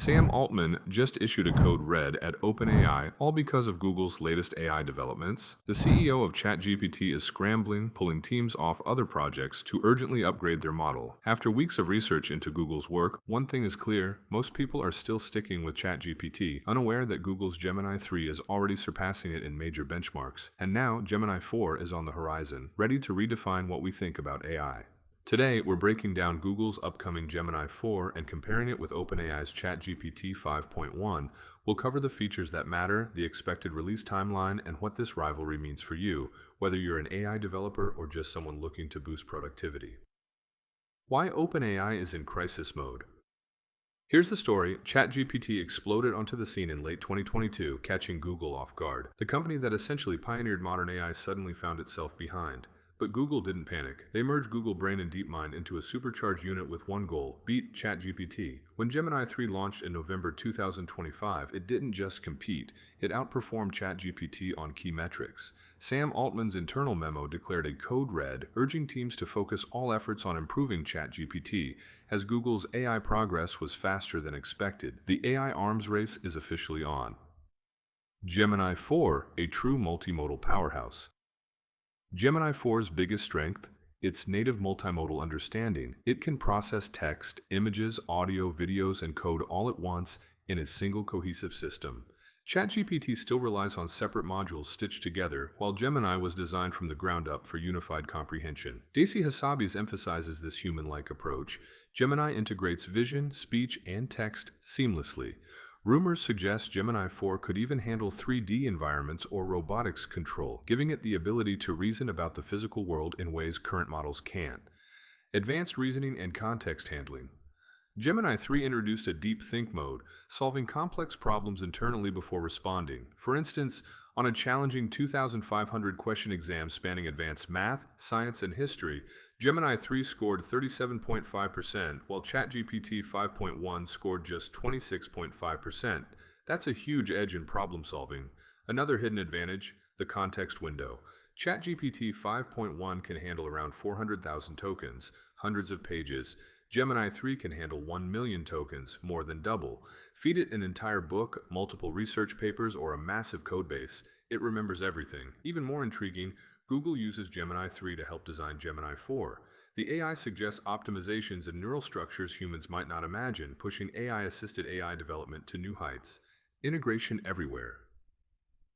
Sam Altman just issued a code red at OpenAI, all because of Google's latest AI developments. The CEO of ChatGPT is scrambling, pulling teams off other projects to urgently upgrade their model. After weeks of research into Google's work, one thing is clear: most people are still sticking with ChatGPT, unaware that Google's Gemini 3 is already surpassing it in major benchmarks. And now Gemini 4 is on the horizon, ready to redefine what we think about AI. Today, we're breaking down Google's upcoming Gemini 4 and comparing it with OpenAI's ChatGPT 5.1. We'll cover the features that matter, the expected release timeline, and what this rivalry means for you, whether you're an AI developer or just someone looking to boost productivity. Why OpenAI is in crisis mode. Here's the story. ChatGPT exploded onto the scene in late 2022, catching Google off guard. The company that essentially pioneered modern AI suddenly found itself behind. But Google didn't panic. They merged Google Brain and DeepMind into a supercharged unit with one goal: beat ChatGPT. When Gemini 3 launched in November 2025, it didn't just compete, it outperformed ChatGPT on key metrics. Sam Altman's internal memo declared a code red, urging teams to focus all efforts on improving ChatGPT, as Google's AI progress was faster than expected. The AI arms race is officially on. Gemini 4, a true multimodal powerhouse. Gemini 4's biggest strength? Its native multimodal understanding. It can process text, images, audio, videos, and code all at once in a single cohesive system. ChatGPT still relies on separate modules stitched together, while Gemini was designed from the ground up for unified comprehension. Daisy Hassabis emphasizes this human-like approach. Gemini integrates vision, speech, and text seamlessly. Rumors suggest Gemini 4 could even handle 3D environments or robotics control, giving it the ability to reason about the physical world in ways current models can't. Advanced reasoning and context handling. Gemini 3 introduced a deep think mode, solving complex problems internally before responding. For instance, on a challenging 2,500 question exam spanning advanced math, science, and history, Gemini 3 scored 37.5%, while ChatGPT 5.1 scored just 26.5%. That's a huge edge in problem solving. Another hidden advantage: the context window. ChatGPT 5.1 can handle around 400,000 tokens, hundreds of pages. Gemini 3 can handle 1 million tokens, more than double. Feed it an entire book, multiple research papers, or a massive codebase. It remembers everything. Even more intriguing, Google uses Gemini 3 to help design Gemini 4. The AI suggests optimizations and neural structures humans might not imagine, pushing AI-assisted AI development to new heights. Integration everywhere.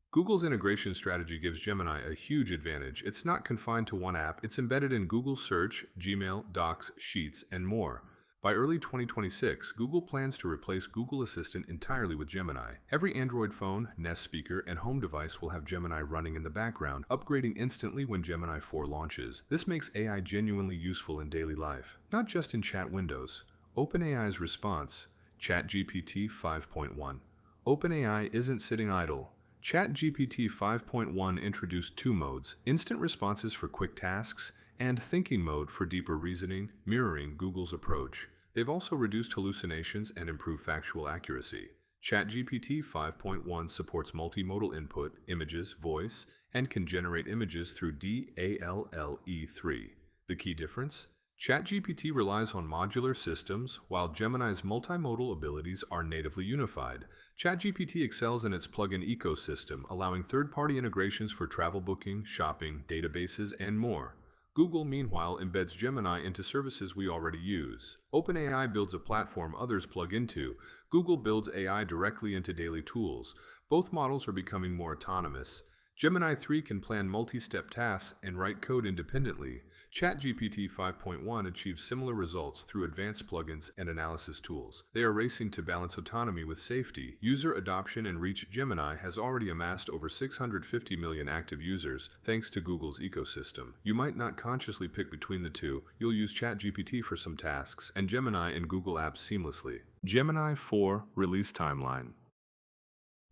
Google's integration strategy gives Gemini a huge advantage. It's not confined to one app, it's embedded in Google Search, Gmail, Docs, Sheets, and more. By early 2026, Google plans to replace Google Assistant entirely with Gemini. Every Android phone, Nest speaker, and home device will have Gemini running in the background, upgrading instantly when Gemini 4 launches. This makes AI genuinely useful in daily life, not just in chat windows. OpenAI's response: ChatGPT 5.1. OpenAI isn't sitting idle. ChatGPT 5.1 introduced two modes: instant responses for quick tasks and thinking mode for deeper reasoning, mirroring Google's approach. They've also reduced hallucinations and improved factual accuracy. ChatGPT 5.1 supports multimodal input, images, voice, and can generate images through DALL-E3. The key difference? ChatGPT relies on modular systems, while Gemini's multimodal abilities are natively unified. ChatGPT excels in its plugin ecosystem, allowing third-party integrations for travel booking, shopping, databases, and more. Google, meanwhile, embeds Gemini into services we already use. OpenAI builds a platform others plug into. Google builds AI directly into daily tools. Both models are becoming more autonomous. Gemini 3 can plan multi-step tasks and write code independently. ChatGPT 5.1 achieves similar results through advanced plugins and analysis tools. They are racing to balance autonomy with safety. User adoption and reach: Gemini has already amassed over 650 million active users, thanks to Google's ecosystem. You might not consciously pick between the two. You'll use ChatGPT for some tasks, and Gemini and Google apps seamlessly. Gemini 4 release timeline.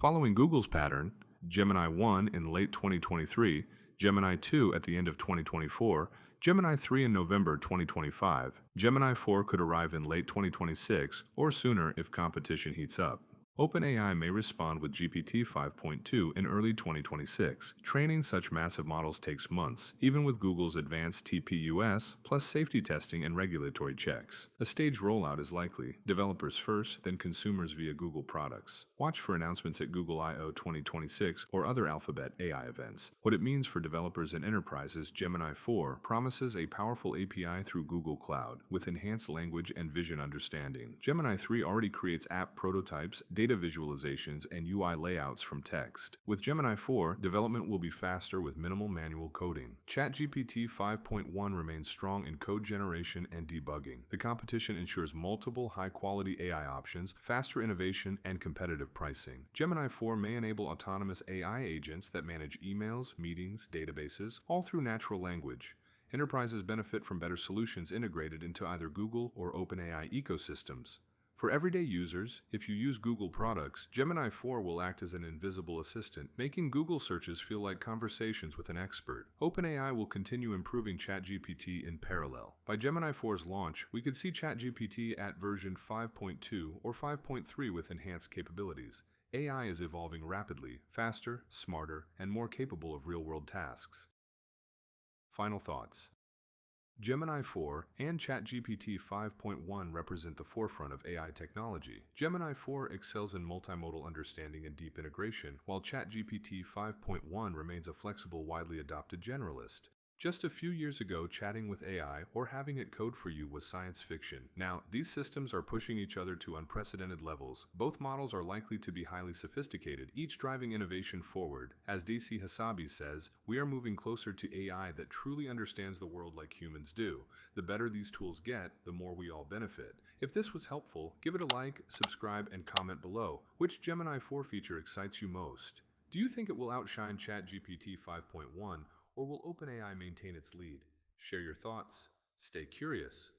Following Google's pattern, Gemini 1 in late 2023, Gemini 2 at the end of 2024, Gemini 3 in November 2025. Gemini 4 could arrive in late 2026 or sooner if competition heats up. OpenAI may respond with GPT 5.2 in early 2026. Training such massive models takes months, even with Google's advanced TPUs, plus safety testing and regulatory checks. A staged rollout is likely, developers first, then consumers via Google products. Watch for announcements at Google I/O 2026 or other Alphabet AI events. What it means for developers and enterprises, Gemini 4 promises a powerful API through Google Cloud, with enhanced language and vision understanding. Gemini 3 already creates app prototypes, data visualizations, and UI layouts from text. With Gemini 4, development will be faster with minimal manual coding. ChatGPT 5.1 remains strong in code generation and debugging. The competition ensures multiple high-quality AI options, faster innovation, and competitive pricing. Gemini 4 may enable autonomous AI agents that manage emails, meetings, databases, all through natural language. Enterprises benefit from better solutions integrated into either Google or OpenAI ecosystems. For everyday users, if you use Google products, Gemini 4 will act as an invisible assistant, making Google searches feel like conversations with an expert. OpenAI will continue improving ChatGPT in parallel. By Gemini 4's launch, we could see ChatGPT at version 5.2 or 5.3 with enhanced capabilities. AI is evolving rapidly, faster, smarter, and more capable of real-world tasks. Final thoughts. Gemini 4 and ChatGPT 5.1 represent the forefront of AI technology. Gemini 4 excels in multimodal understanding and deep integration, while ChatGPT 5.1 remains a flexible, widely adopted generalist. Just a few years ago, chatting with AI or having it code for you was science fiction. Now, these systems are pushing each other to unprecedented levels. Both models are likely to be highly sophisticated, each driving innovation forward. As DC Hasabi says, we are moving closer to AI that truly understands the world like humans do. The better these tools get, the more we all benefit. If this was helpful, give it a like, subscribe, and comment below. Which Gemini 4 feature excites you most? Do you think it will outshine ChatGPT 5.1? Or will OpenAI maintain its lead? Share your thoughts. Stay curious.